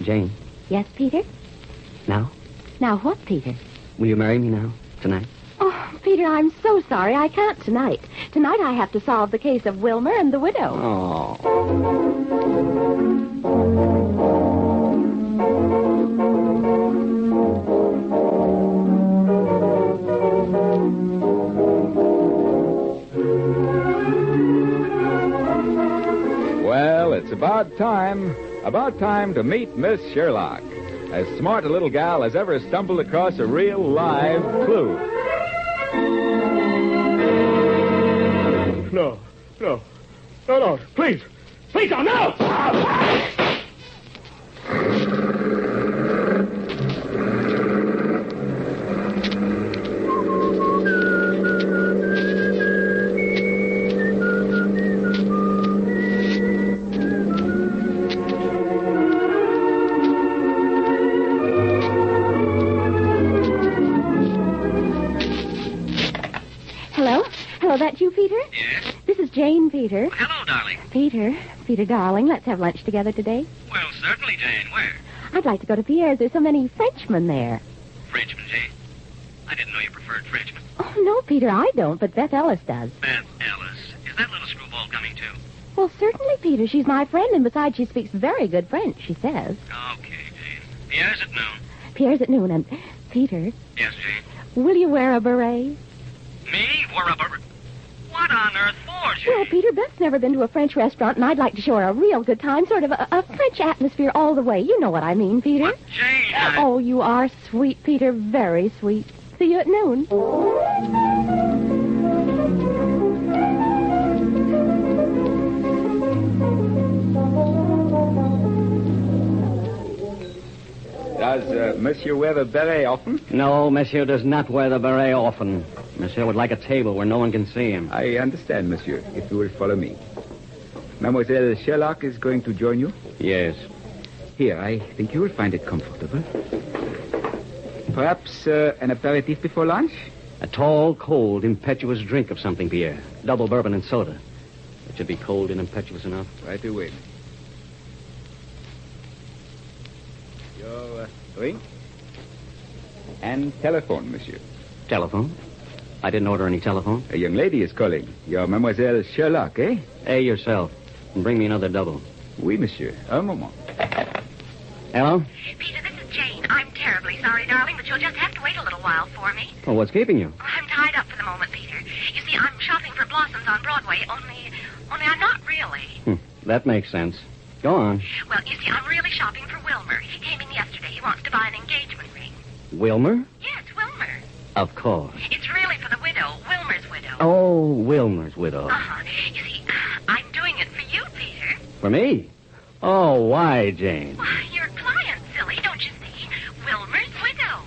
Jane. Yes, Peter? Now? Now what, Peter? Will you marry me now? Tonight? Oh, Peter, I'm so sorry. I can't tonight. Tonight I have to solve the case of Wilmer and the widow. Oh. Well, it's about time to meet Miss Sherlock. As smart a little gal as ever stumbled across a real live clue. No. Please, don't, no! Hello, that you, Peter? Yes? This is Jane, Peter. Hello, darling. Peter, darling, let's have lunch together today. Well, certainly, Jane. Where? I'd like to go to Pierre's. There's so many Frenchmen there. Frenchman, Jane? I didn't know you preferred Frenchmen. Oh, no, Peter, I don't, but Beth Ellis does. Beth Ellis. Is that little screwball coming, too? Well, certainly, Peter. She's my friend, and besides, she speaks very good French, she says. Okay, Jane. Pierre's at noon. Pierre's at noon, and Peter, Yes, Jane? will you wear a beret? Me? Wear a beret? What on earth for, Jane? Well, Peter, Beth's never been to a French restaurant, and I'd like to show her a real good time, sort of a French atmosphere all the way. You know what I mean, Peter. But, Jane, Oh, you are sweet, Peter, very sweet. See you at noon. Does Monsieur wear the beret often? No, Monsieur does not wear the beret often. Monsieur would like a table where no one can see him. I understand, Monsieur, if you will follow me. Mademoiselle Sherlock is going to join you? Yes. Here, I think you will find it comfortable. Perhaps an aperitif before lunch? A tall, cold, impetuous drink of something, Pierre. Double bourbon and soda. It should be cold and impetuous enough. Right away. Your ring? And telephone, Monsieur. Telephone? I didn't order any telephone. A young lady is calling. You're Mademoiselle Sherlock, eh? Hey, yourself. And bring me another double. Oui, monsieur. Un moment. Hello? Peter, this is Jane. I'm terribly sorry, darling, but you'll just have to wait a little while for me. Well, what's keeping you? I'm tied up for the moment, Peter. You see, I'm shopping for blossoms on Broadway, only I'm not really. That makes sense. Go on. Well, you see, I'm really shopping for Wilmer. He came in yesterday. He wants to buy an engagement ring. Wilmer? Yes, Wilmer. Of course. It's really for the widow, Wilmer's widow. Oh, Wilmer's widow. Uh-huh. You see, I'm doing it for you, Peter. For me? Oh, why, Jane? Why, your client, silly, don't you see? Wilmer's widow.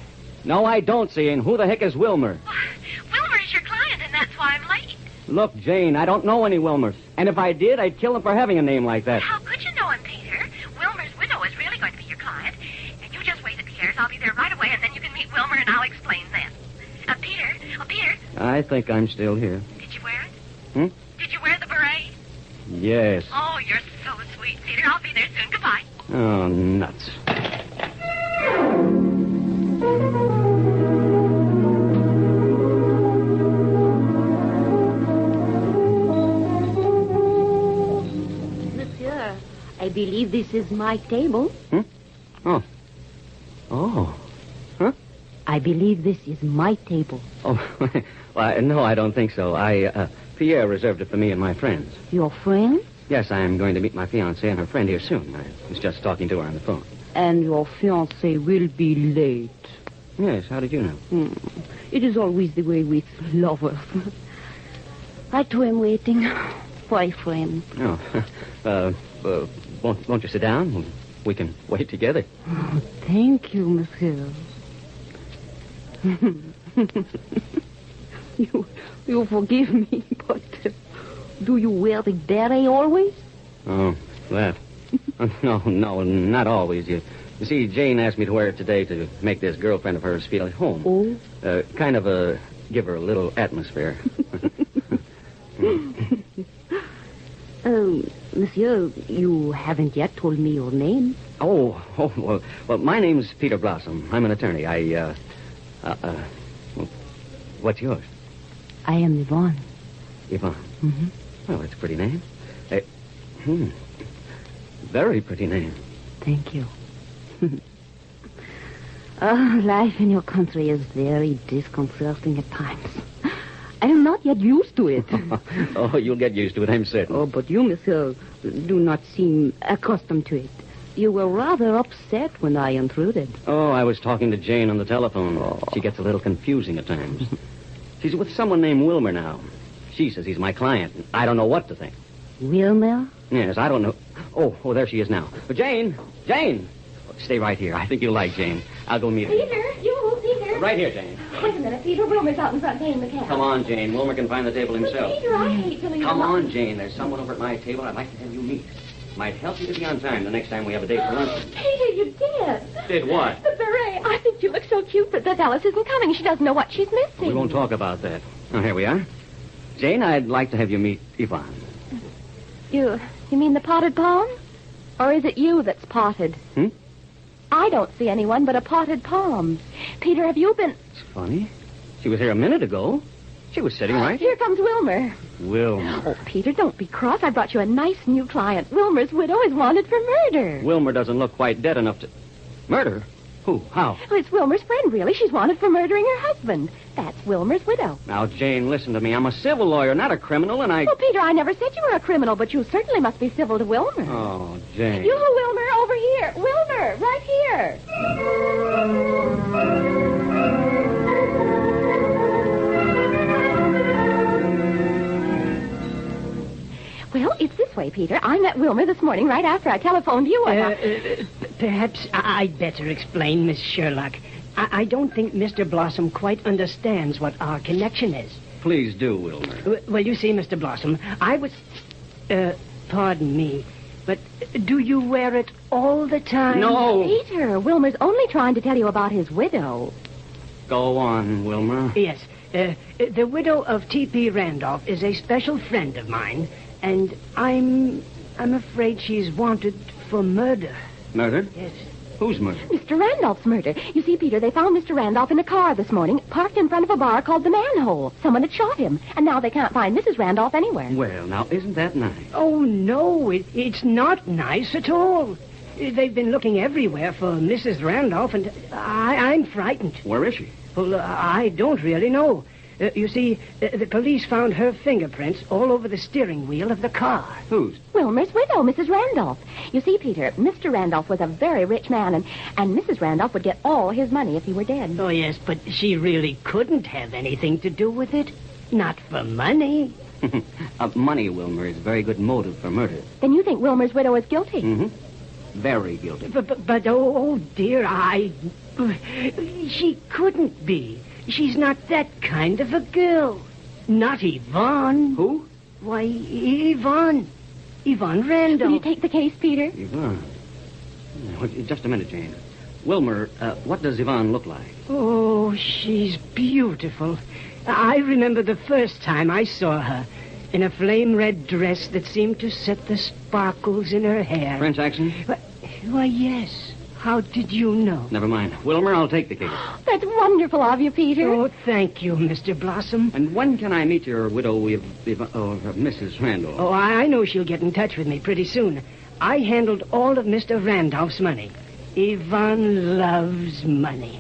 No, I don't see. And who the heck is Wilmer? Why, Wilmer's your client, and that's why I'm late. Look, Jane, I don't know any Wilmers. And if I did, I'd kill him for having a name like that. How could you know him, Peter? Wilmer's widow is really going to be your client. And you just wait at Pierre's. I'll be there right away, and then you can meet Wilmer, and I'll explain then. Peter. Oh, Peter. I think I'm still here. Did you wear it? Hmm? Did you wear the beret? Yes. Oh, you're so sweet, Peter. I'll be there soon. Goodbye. Oh, nuts. Monsieur, I believe this is my table. Oh. Oh. Huh? I believe this is my table. Oh, well, no, I don't think so. Pierre reserved it for me and my friends. Your friend? Yes, I'm going to meet my fiancée and her friend here soon. I was just talking to her on the phone. And your fiancé will be late. Yes, how did you know? It is always the way with lovers. I too am waiting for a friend. Oh, won't you sit down? We can wait together. Oh, thank you, monsieur. You forgive me, but do you wear the beret always? Oh, that. No, not always. You see, Jane asked me to wear it today to make this girlfriend of hers feel at home. Oh? Give her a little atmosphere. Monsieur, you haven't yet told me your name. Well, my name's Peter Blossom. I'm an attorney. What's yours? I am Yvonne. Yvonne. Mm-hmm. Well, that's a pretty name. Very pretty name. Thank you. Life in your country is very disconcerting at times. I am not yet used to it. Oh, you'll get used to it, I'm certain. Oh, but you, monsieur, do not seem accustomed to it. You were rather upset when I intruded. Oh, I was talking to Jane on the telephone. Oh. She gets a little confusing at times. She's with someone named Wilmer now. She says he's my client. I don't know what to think. Wilmer? Yes, I don't know. Oh, there she is now. Jane! Stay right here. I think you'll like Jane. I'll go meet her. Peter! Right here, Jane. Wait a minute, Peter. Wilmer's out in front paying the cab. Come on, Jane. Wilmer can find the table himself. Peter, I hate to leave Come him on, Jane. There's someone over at my table I'd like to have you meet. Might help you to be on time the next time we have a date for lunch. Peter, you did. Did what? The beret. I think you look so cute, but that Alice isn't coming. She doesn't know what she's missing. We won't talk about that. Oh, here we are. Jane, I'd like to have you meet Yvonne. You mean the potted palm? Or is it you that's potted? I don't see anyone but a potted palm. Peter, have you been... It's funny. She was here a minute ago. She was sitting right here. Here comes Wilmer. Wilmer. Oh, Peter, don't be cross. I brought you a nice new client. Wilmer's widow is wanted for murder. Wilmer doesn't look quite dead enough to... Murder? Who? How? Oh, it's Wilmer's friend, really. She's wanted for murdering her husband. That's Wilmer's widow. Now, Jane, listen to me. I'm a civil lawyer, not a criminal, and I... Well, Peter, I never said you were a criminal, but you certainly must be civil to Wilmer. Oh, Jane. You, Wilmer, over here. Wilmer, right here. Well, it's this way, Peter. I met Wilmer this morning right after I telephoned you. Perhaps I'd better explain, Miss Sherlock. I don't think Mr. Blossom quite understands what our connection is. Please do, Wilmer. Well, you see, Mr. Blossom, I was... pardon me, but do you wear it all the time? No. Peter, Wilmer's only trying to tell you about his widow. Go on, Wilmer. Yes. The widow of T.P. Randolph is a special friend of mine, and I'm afraid she's wanted for murder. Murder? Yes. Whose murder? Mr. Randolph's murder. You see, Peter, they found Mr. Randolph in a car this morning, parked in front of a bar called the Manhole. Someone had shot him, and now they can't find Mrs. Randolph anywhere. Well, now, isn't that nice? Oh, no, it's not nice at all. They've been looking everywhere for Mrs. Randolph, and I'm frightened. Where is she? Well, I don't really know. You see, the police found her fingerprints all over the steering wheel of the car. Whose? Wilmer's widow, Mrs. Randolph. You see, Peter, Mr. Randolph was a very rich man, and Mrs. Randolph would get all his money if he were dead. Oh, yes, but she really couldn't have anything to do with it. Not for money. Money, Wilmer, is a very good motive for murder. Then you think Wilmer's widow is guilty? Mm-hmm. Very guilty. But oh, dear, she couldn't be. She's not that kind of a girl. Not Yvonne. Who? Why, Yvonne. Yvonne Randolph. Will you take the case, Peter? Yvonne. Just a minute, Jane. Wilmer, what does Yvonne look like? Oh, she's beautiful. I remember the first time I saw her. In a flame-red dress that seemed to set the sparkles in her hair. French accent? Why, yes. How did you know? Never mind. Wilmer, I'll take the case. That's wonderful of you, Peter. Oh, thank you, Mr. Blossom. And when can I meet your widow, Mrs. Randolph? Oh, I know she'll get in touch with me pretty soon. I handled all of Mr. Randolph's money. Yvonne loves money.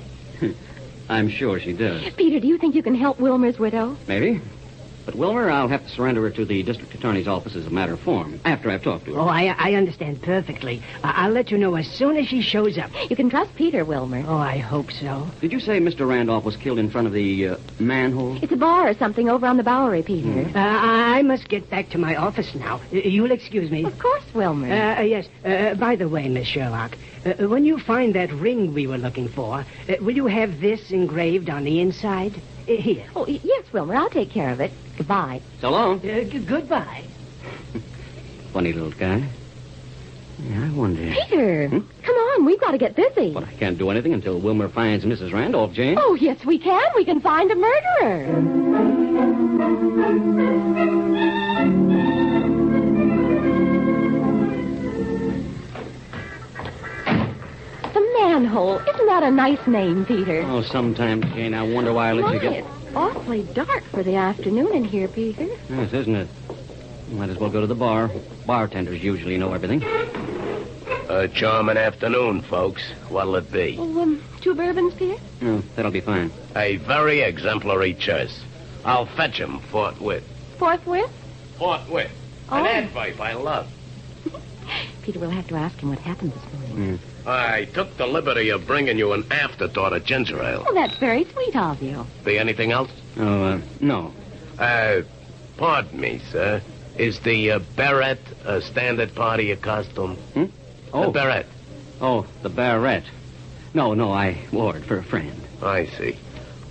I'm sure she does. Peter, do you think you can help Wilmer's widow? Maybe. But, Wilmer, I'll have to surrender her to the district attorney's office as a matter of form, after I've talked to her. Oh, I understand perfectly. I'll let you know as soon as she shows up. You can trust Peter, Wilmer. Oh, I hope so. Did you say Mr. Randolph was killed in front of the manhole? It's a bar or something over on the Bowery, Peter. I must get back to my office now. You'll excuse me. Of course, Wilmer. Yes. By the way, Miss Sherlock, when you find that ring we were looking for, will you have this engraved on the inside? Here. Oh, yes, Wilmer. I'll take care of it. Goodbye. So long. Goodbye. Funny little guy. Yeah, I wonder. Peter, come on. We've got to get busy. But I can't do anything until Wilmer finds Mrs. Randolph, Jane. Oh, yes, we can. We can find a murderer. Manhole. Isn't that a nice name, Peter? Oh, sometimes, Jane, I wonder why I let you My, get... it's awfully dark for the afternoon in here, Peter. Yes, isn't it? Might as well go to the bar. Bartenders usually know everything. A charming afternoon, folks. What'll it be? Oh, 2 bourbons, Peter? Oh, that'll be fine. A very exemplary choice. I'll fetch him forthwith. Forthwith? Forthwith. Oh. An advice I love. Peter, we'll have to ask him what happened this morning. I took the liberty of bringing you an afterthought of ginger ale. Oh, that's very sweet of you. Be anything else? Oh, no. Pardon me, sir. Is the beret a standard part of your costume? Oh. The beret. Oh, the barrette. No, I wore it for a friend. I see.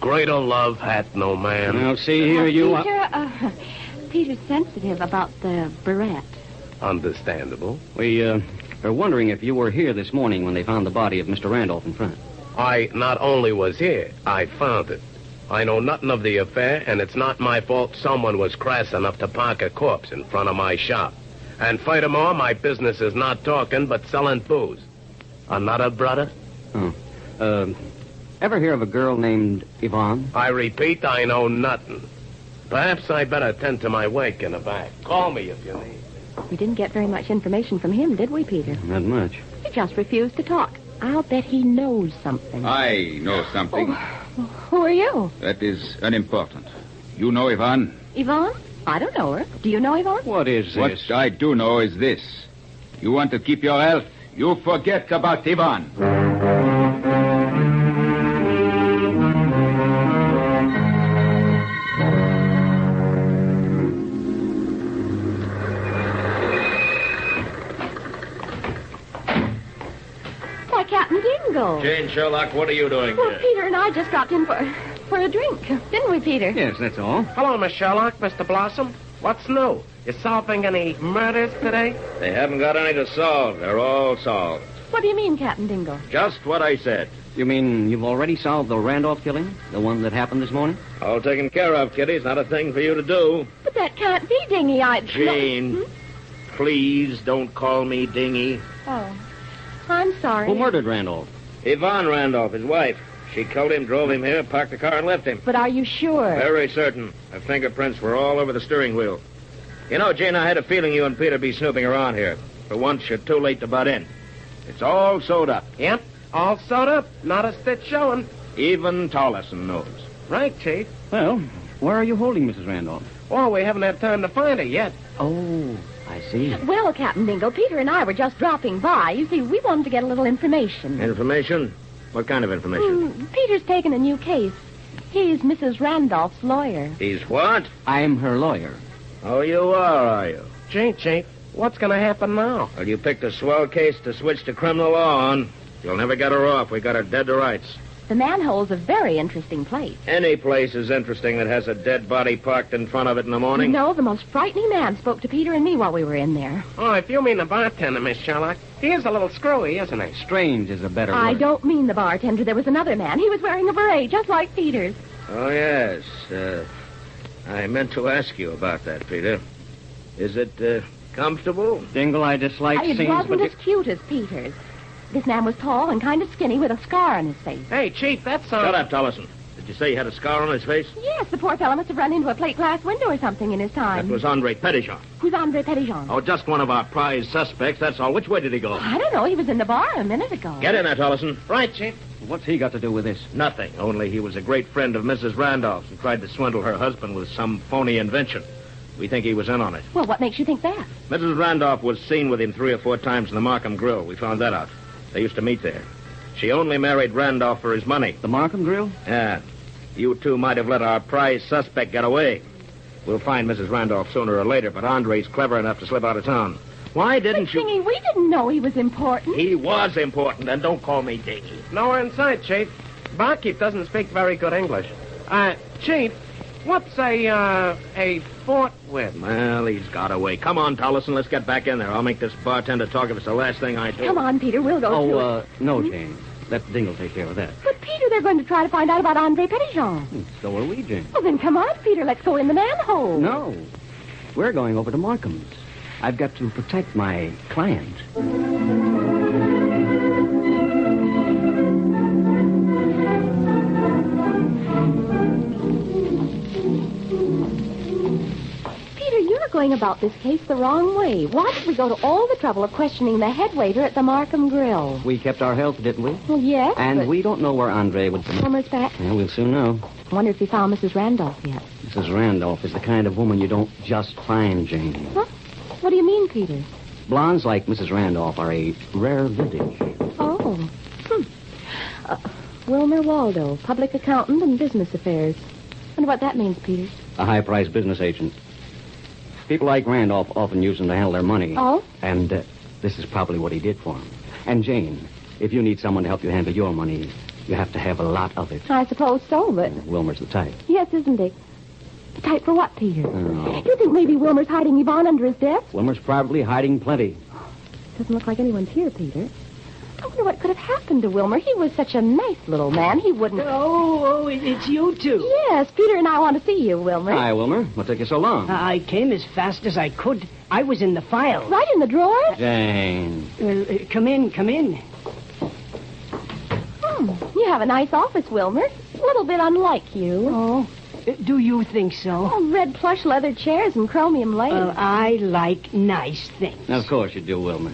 Greater love hath no man. Now, see here, you... Peter, Peter's sensitive about the barrette. Understandable. We, are wondering if you were here this morning when they found the body of Mr. Randolph in front. I not only was here, I found it. I know nothing of the affair, and it's not my fault someone was crass enough to park a corpse in front of my shop. And furthermore, my business is not talking, but selling booze. Another brother? Oh. Ever hear of a girl named Yvonne? I repeat, I know nothing. Perhaps I better tend to my wake in the back. Call me if you need. We didn't get very much information from him, did we, Peter? Not much. He just refused to talk. I'll bet he knows something. I know something. Who are you? That is unimportant. You know Yvonne? Yvonne? I don't know her. Do you know Yvonne? What is this? What I do know is this. You want to keep your health, you forget about Yvonne. Why, Captain Dingle. Jane Sherlock, what are you doing Well, here? Peter and I just dropped in for a drink, didn't we, Peter? Yes, that's all. Hello, Miss Sherlock, Mr. Blossom. What's new? You solving any murders today? They haven't got any to solve. They're all solved. What do you mean, Captain Dingle? Just what I said. You mean you've already solved the Randolph killing? The one that happened this morning? All taken care of, Kitty. It's not a thing for you to do. But that can't be Dingy. Jane, please don't call me Dingy. Oh, I'm sorry. Who murdered Randolph? Yvonne Randolph, his wife. She killed him, drove him here, parked the car, and left him. But are you sure? Very certain. Her fingerprints were all over the steering wheel. You know, Jane, I had a feeling you and Peter be snooping around here. For once, you're too late to butt in. It's all sewed up. Yep, all sewed up. Not a stitch showing. Even Tollison knows. Right, Chief. Well, where are you holding Mrs. Randolph? Well, we haven't had time to find her yet. Oh, I see. Well, Captain Dingle, Peter and I were just dropping by. You see, we wanted to get a little information. Information? What kind of information? Peter's taken a new case. He's Mrs. Randolph's lawyer. He's what? I'm her lawyer. Oh, you are you? Gee, Chief, what's going to happen now? Well, you picked a swell case to switch to criminal law on. You'll never get her off. We got her dead to rights. The manhole's a very interesting place. Any place is interesting that has a dead body parked in front of it in the morning. No, the most frightening man spoke to Peter and me while we were in there. Oh, if you mean the bartender, Miss Sherlock, he is a little screwy, isn't he? Strange is a better I word. don't mean the bartender. There was another man. He was wearing a beret, just like Peter's. Oh, yes. I meant to ask you about that, Peter. Is it, comfortable? Dingle, I dislike It scenes, wasn't but... as cute as Peter's. This man was tall and kind of skinny with a scar on his face. Hey, Chief, that's... Shut up, Tollison. Did you say he had a scar on his face? Yes, the poor fellow must have run into a plate glass window or something in his time. That was Andre Petitjean. Who's Andre Petitjean? Oh, just one of our prize suspects, that's all. Which way did he go? I don't know. He was in the bar a minute ago. Get in there, Tollison. Right, Chief. What's he got to do with this? Nothing. Only he was a great friend of Mrs. Randolph's and tried to swindle her husband with some phony invention. We think he was in on it. Well, what makes you think that? Mrs. Randolph was seen with him 3 or 4 times in the Markham Grill. We found that out. They used to meet there. She only married Randolph for his money. The Markham Grill? Yeah. You two might have let our prize suspect get away. We'll find Mrs. Randolph sooner or later, but Andre's clever enough to slip out of town. Why didn't you... Thingy, we didn't know he was important. He was important, and don't call me Dinky. Nowhere in sight, Chief. Barkeep doesn't speak very good English. Chief, what's a forthwith? Well, he's got away. Come on, Tollison, let's get back in there. I'll make this bartender talk if it's the last thing I do. Come on, Peter, we'll go through it. No, Jane. Let Dingle take care of that. But, Peter, they're going to try to find out about Andre Petitjean. So are we, Jane. Well, then come on, Peter. Let's go in the manhole. No. We're going over to Markham's. I've got to protect my client. going about this case the wrong way. Why did we go to all the trouble of questioning the head waiter at the Markham Grill? We kept our health, didn't we? Well, yes, And but we don't know where Andre would be. Wilmer's back. Yeah, we'll soon know. I wonder if he found Mrs. Randolph yet. Mrs. Randolph is the kind of woman you don't just find, Jane. Huh? What do you mean, Peter? Blondes like Mrs. Randolph are a rare vintage. Oh. Wilmer Waldo, public accountant and business affairs. Wonder what that means, Peter. A high-priced business agent. People like Randolph often use him to handle their money. Oh? And this is probably what he did for him. And, Jane, if you need someone to help you handle your money, you have to have a lot of it. I suppose so, but... Wilmer's the type. Yes, isn't he? The type for what, Peter? Oh. You think maybe Wilmer's hiding Yvonne under his desk? Wilmer's probably hiding plenty. Doesn't look like anyone's here, Peter. I wonder what could have happened to Wilmer. He was such a nice little man. He wouldn't... It's you two. Yes, Peter and I want to see you, Wilmer. Hi, Wilmer. What took you so long? I came as fast as I could. I was in the file. Right in the drawer? Jane. Come in. You have a nice office, Wilmer. A little bit unlike you. Oh, do you think so? Oh, red plush leather chairs and chromium lace. I like nice things. Of course you do, Wilmer.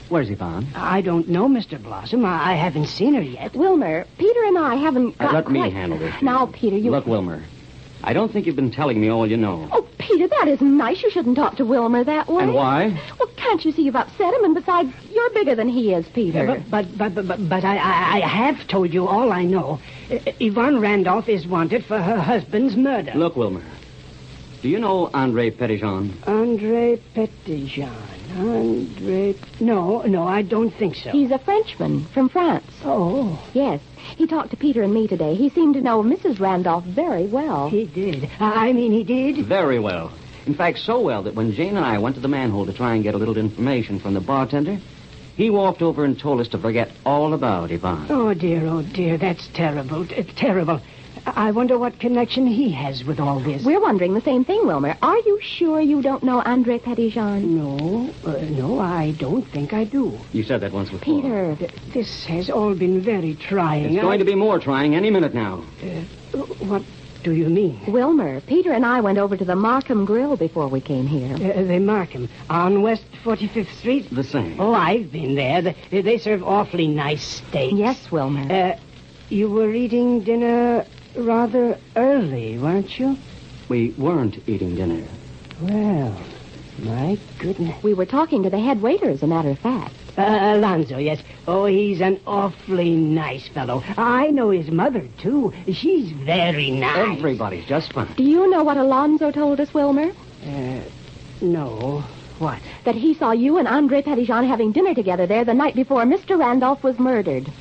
Where's Yvonne? I don't know, Mr. Blossom. I haven't seen her yet. Wilmer, Peter and I haven't got Let me quite... handle this. Now, Peter, you... Look, Wilmer, I don't think you've been telling me all you know. Oh, Peter, that isn't nice. You shouldn't talk to Wilmer that way. And why? Well, can't you see you've upset him? And besides, you're bigger than he is, Peter. But I have told you all I know. Yvonne Randolph is wanted for her husband's murder. Look, Wilmer, do you know Andre Petitjean? Andre Petitjean. No, I don't think so. He's a Frenchman from France. Oh. Yes. He talked to Peter and me today. He seemed to know Mrs. Randolph very well. He did. He did? Very well. In fact, so well that when Jane and I went to the manhole to try and get a little information from the bartender, he walked over and told us to forget all about Yvonne. Oh, dear. That's terrible. It's terrible. I wonder what connection he has with all this. We're wondering the same thing, Wilmer. Are you sure you don't know Andre Petitjean? No, I don't think I do. You said that once before. Peter. This has all been very trying. It's going to be more trying any minute now. What do you mean? Wilmer, Peter and I went over to the Markham Grill before we came here. The Markham, on West 45th Street? The same. Oh, I've been there. They serve awfully nice steaks. Yes, Wilmer. You were eating dinner rather early, weren't you? We weren't eating dinner. Well, my goodness. We were talking to the head waiter, as a matter of fact. Alonzo, yes. Oh, he's an awfully nice fellow. I know his mother, too. She's very nice. Everybody's just fine. Do you know what Alonzo told us, Wilmer? No. What? That he saw you and Andre Petitjean having dinner together there the night before Mr. Randolph was murdered.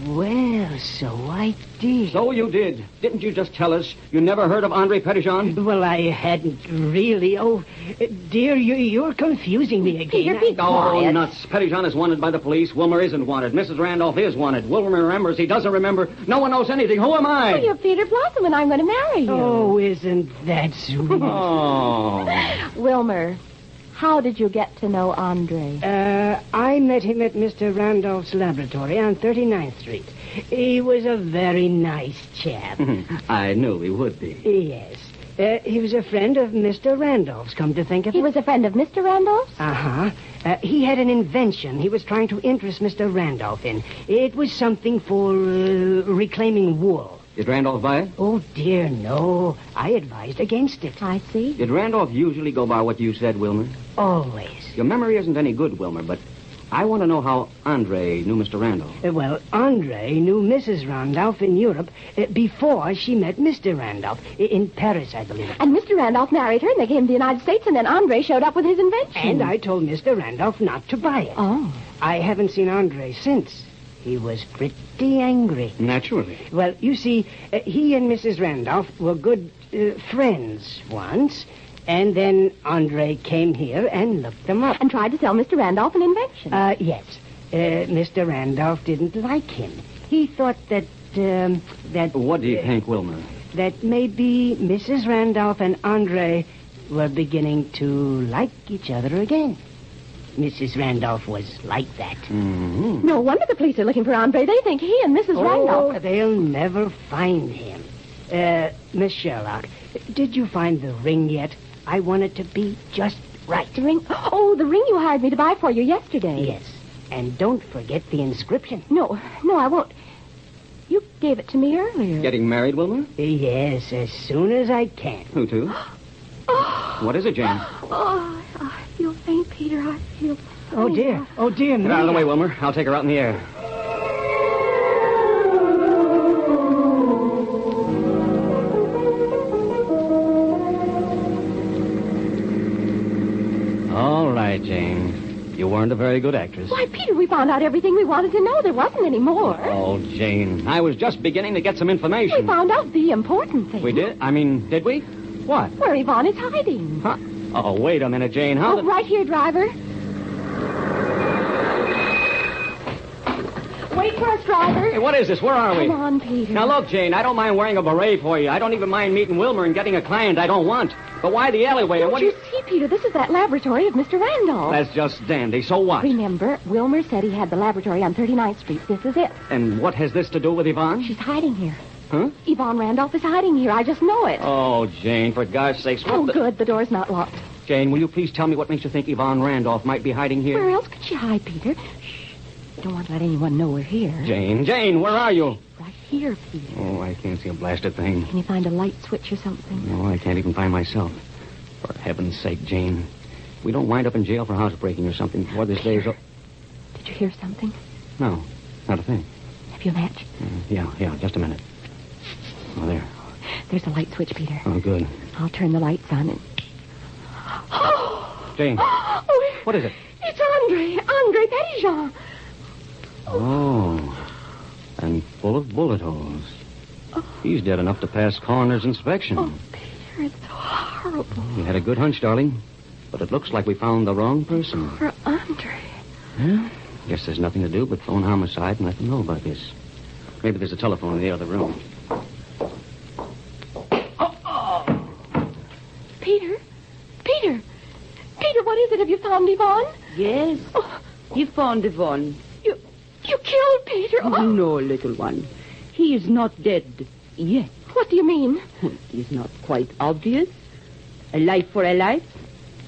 Well, so I did. So you did. Didn't you just tell us you never heard of Andre Petitjean? Well, I hadn't really. Oh, dear, you're confusing me again. Peter, be quiet. Oh, nuts. Petitjean is wanted by the police. Wilmer isn't wanted. Mrs. Randolph is wanted. Wilmer remembers. He doesn't remember. No one knows anything. Who am I? Oh, you're Peter Blossom, and I'm going to marry you. Oh, isn't that sweet? Oh. Wilmer, how did you get to know Andre? I met him at Mr. Randolph's laboratory on 39th Street. He was a very nice chap. I knew he would be. Yes. He was a friend of Mr. Randolph's, come to think of it. He was a friend of Mr. Randolph's? Uh-huh. He had an invention he was trying to interest Mr. Randolph in. It was something for reclaiming wool. Did Randolph buy it? Oh, dear, no. I advised against it. I see. Did Randolph usually go by what you said, Wilmer? Always. Your memory isn't any good, Wilmer, but I want to know how Andre knew Mr. Randolph. Well, Andre knew Mrs. Randolph in Europe before she met Mr. Randolph. In Paris, I believe. And Mr. Randolph married her, and they came to the United States, and then Andre showed up with his invention. And I told Mr. Randolph not to buy it. Oh. I haven't seen Andre since. He was pretty angry. Naturally. Well, you see, he and Mrs. Randolph were good friends once, and then Andre came here and looked them up. And tried to sell Mr. Randolph an invention. Yes. Mr. Randolph didn't like him. He thought that... What do you think, Wilmer? That maybe Mrs. Randolph and Andre were beginning to like each other again. Mrs. Randolph was like that. Mm-hmm. No wonder the police are looking for Andre. They think he and Mrs. Randolph... Oh, they'll never find him. Miss Sherlock, did you find the ring yet? I want it to be just right. The ring? Oh, the ring you hired me to buy for you yesterday. Yes. And don't forget the inscription. No, I won't. You gave it to me earlier. Getting married, Wilmer? Yes, as soon as I can. Who to? Oh. What is it, Jane? Oh, I feel faint, Peter. I feel faint. Oh, dear. Oh, dear me. Get out of the way, Wilmer. I'll take her out in the air. All right, Jane. You weren't a very good actress. Why, Peter, we found out everything we wanted to know. There wasn't any more. Oh, Jane. I was just beginning to get some information. We found out the important thing. We did? I mean, did we? What? Where Yvonne is hiding. Huh? Oh, wait a minute, Jane. How right here, driver. Wait for us, driver. Hey, what is this? Where are we? Come on, Peter. Now, look, Jane, I don't mind wearing a beret for you. I don't even mind meeting Wilmer and getting a client I don't want. But why the alleyway? Don't what you see, Peter? This is that laboratory of Mr. Randolph. That's just dandy. So what? Remember, Wilmer said he had the laboratory on 39th Street. This is it. And what has this to do with Yvonne? She's hiding here. Huh? Yvonne Randolph is hiding here. I just know it. Oh, Jane, for God's sakes. Oh, good. The door's not locked. Jane, will you please tell me what makes you think Yvonne Randolph might be hiding here? Where else could she hide, Peter? Shh. Don't want to let anyone know we're here. Jane, where are you? Right here, Peter. Oh, I can't see a blasted thing. Can you find a light switch or something? No, I can't even find myself. For heaven's sake, Jane. We don't wind up in jail for housebreaking or something before this day's up. Did you hear something? No, not a thing. Have you a match? Yeah, just a minute. Oh, there. There's a light switch, Peter. Oh, good. I'll turn the lights on and... Oh! Jane. Oh, what is it? It's Andre Petitjean. Oh, and full of bullet holes. Oh. He's dead enough to pass coroner's inspection. Oh, Peter, it's so horrible. You had a good hunch, darling, but it looks like we found the wrong person. For Andre. Yeah? Guess there's nothing to do but phone homicide and let them know about this. Maybe there's a telephone in the other room. Peter, what is it? Have you found Yvonne? Yes. Oh. He found Yvonne. You killed Peter? Oh. No, little one. He is not dead yet. What do you mean? It is not quite obvious. A life for a life.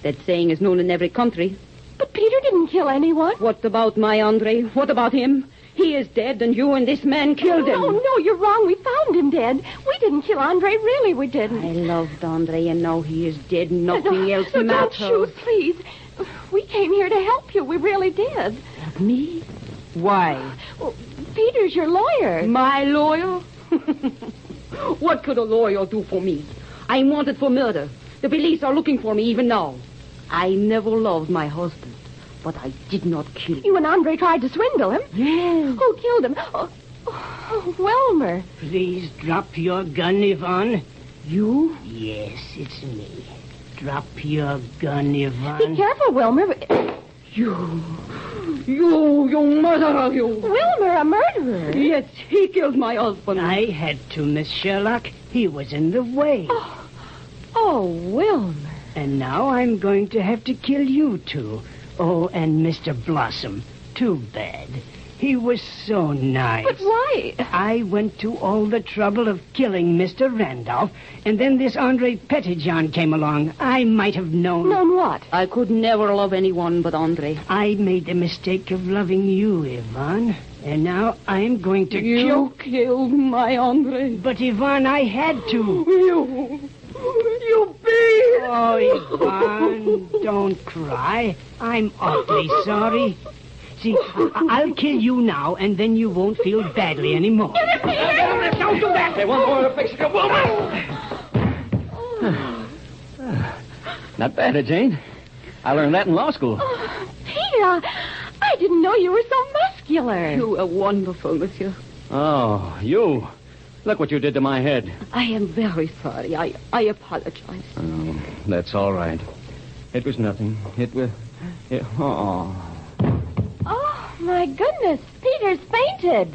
That saying is known in every country. But Peter didn't kill anyone. What about my Andre? What about him? He is dead, and you and this man killed him. No, you're wrong. We found him dead. We didn't kill Andre. Really, we didn't. I loved Andre, and now he is dead. Nothing else matters. Don't shoot, please. We came here to help you. We really did. Help me? Why? Well, Peter's your lawyer. My lawyer? What could a lawyer do for me? I'm wanted for murder. The police are looking for me even now. I never loved my husband, but I did not kill him. You and Andre tried to swindle him? Yes. Who killed him? Oh, Wilmer. Please drop your gun, Yvonne. You? Yes, it's me. Drop your gun, Yvonne. Be careful, Wilmer. You murderer, you. Wilmer, a murderer. Yes, he killed my husband. I had to, Miss Sherlock. He was in the way. Oh, Wilmer. And now I'm going to have to kill you, too. Oh, and Mr. Blossom. Too bad. He was so nice. But why? I went to all the trouble of killing Mr. Randolph, and then this Andre Petitjean came along. I might have known. Known what? I could never love anyone but Andre. I made the mistake of loving you, Yvonne. And now I'm going to You killed my Andre. But, Yvonne, I had to. You beat. Oh, Yvonne, don't cry. I'm awfully sorry. See, I'll kill you now, and then you won't feel badly anymore. Don't do that! They want more to fix it. Not bad, Jane. I learned that in law school. Oh, Peter, I didn't know you were so muscular. You are wonderful, monsieur. Oh, you. Look what you did to my head. I am very sorry. I apologize. Oh, that's all right. It was nothing. Oh, my goodness. Peter's fainted.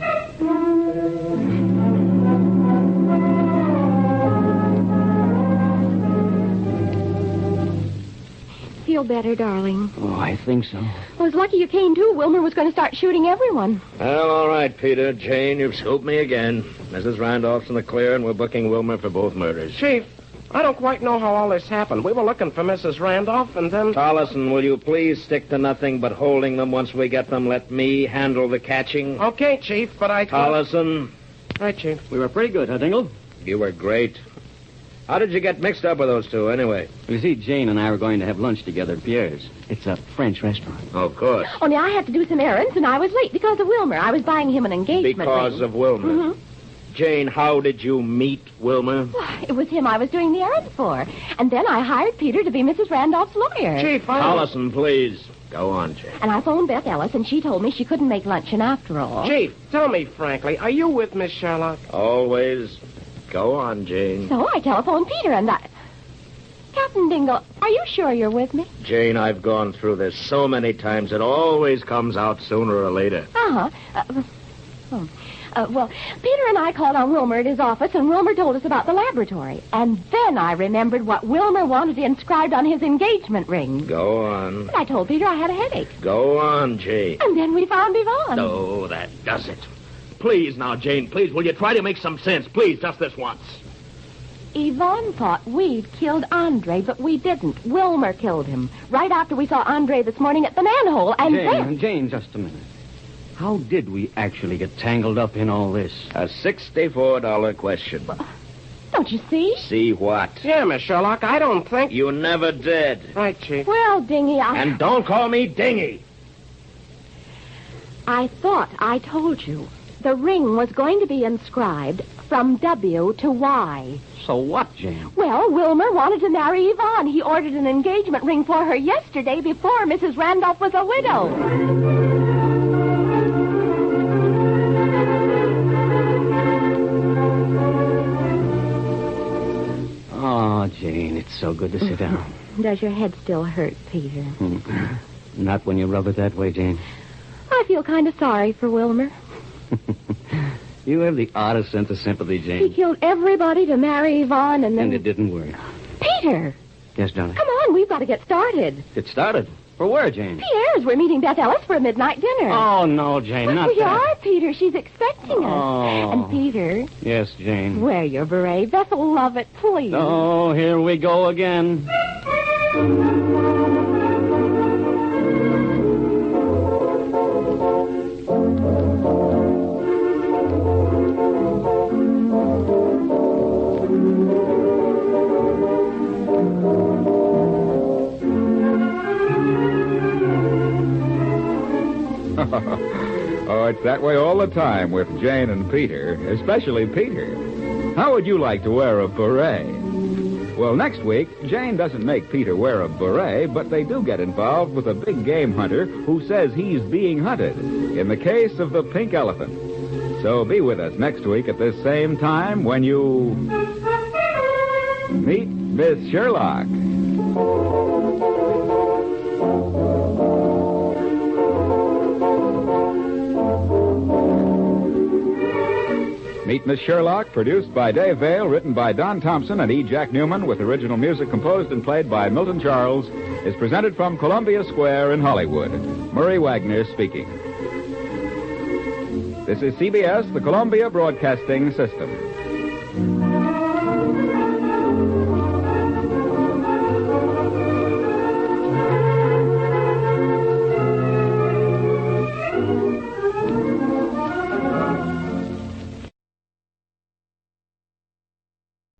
feel better, darling? Oh, I think so. Well, it's lucky you came, too. Wilmer was going to start shooting everyone. Well, all right, Peter. Jane, you've scooped me again. Mrs. Randolph's in the clear, and we're booking Wilmer for both murders. Chief, I don't quite know how all this happened. We were looking for Mrs. Randolph, and then... Tollison, will you please stick to nothing but holding them once we get them? Let me handle the catching. Okay, Chief, but I... Tollison. Right, Chief. We were pretty good, huh, Dingle? You were great. How did you get mixed up with those two, anyway? You see, Jane and I were going to have lunch together at Pierre's. It's a French restaurant. Of course. Only I had to do some errands, and I was late because of Wilmer. I was buying him an engagement Because ring. of Wilmer. Mm-hmm. Jane, how did you meet Wilmer? It was him I was doing the errands for. And then I hired Peter to be Mrs. Randolph's lawyer. Chief, Tollison, please. Go on, Jane. And I phoned Beth Ellis, and she told me she couldn't make luncheon after all. Chief, tell me frankly, are you with Miss Sherlock? Always. Go on, Jane. So I telephoned Peter, and Captain Dingle, are you sure you're with me? Jane, I've gone through this so many times. It always comes out sooner or later. Well, Peter and I called on Wilmer at his office, and Wilmer told us about the laboratory. And then I remembered what Wilmer wanted inscribed on his engagement ring. Go on. And I told Peter I had a headache. Go on, Jane. And then we found Yvonne. No, that does it. Please now, Jane, please, will you try to make some sense? Please, just this once. Yvonne thought we'd killed Andre, but we didn't. Wilmer killed him. Right after we saw Andre this morning at the manhole, and Jane, just a minute. How did we actually get tangled up in all this? A $64 question. Don't you see? See what? Yeah, Miss Sherlock, I don't think... You never did. Right, Chief. Well, Dingy, And don't call me Dingy. I thought I told you. The ring was going to be inscribed from W to Y. So what, Jane? Well, Wilmer wanted to marry Yvonne. He ordered an engagement ring for her yesterday before Mrs. Randolph was a widow. Oh, Jane, it's so good to sit down. Does your head still hurt, Peter? Not when you rub it that way, Jane. I feel kind of sorry for Wilmer. You have the oddest sense of sympathy, He Jane. killed everybody to marry Yvonne, and then... And it didn't work. Peter! Yes, darling? Come on, we've got to get started. Get started? For where, Jane? Pierre's. We're meeting Beth Ellis for a midnight dinner. Oh, no, Jane, But not we that. are, Peter. She's expecting us. Oh. And, Peter, Yes, Jane. wear your beret. Beth will love it, please. Oh, here we go again. Oh, it's that way all the time with Jane and Peter, especially Peter. How would you like to wear a beret? Well, next week, Jane doesn't make Peter wear a beret, but they do get involved with a big game hunter who says he's being hunted, in the case of the pink elephant. So be with us next week at this same time when you meet Miss Sherlock. Meet Miss Sherlock, produced by Dave Vale, written by Don Thompson and E. Jack Newman, with original music composed and played by Milton Charles, is presented from Columbia Square in Hollywood. Murray Wagner speaking. This is CBS, the Columbia Broadcasting System.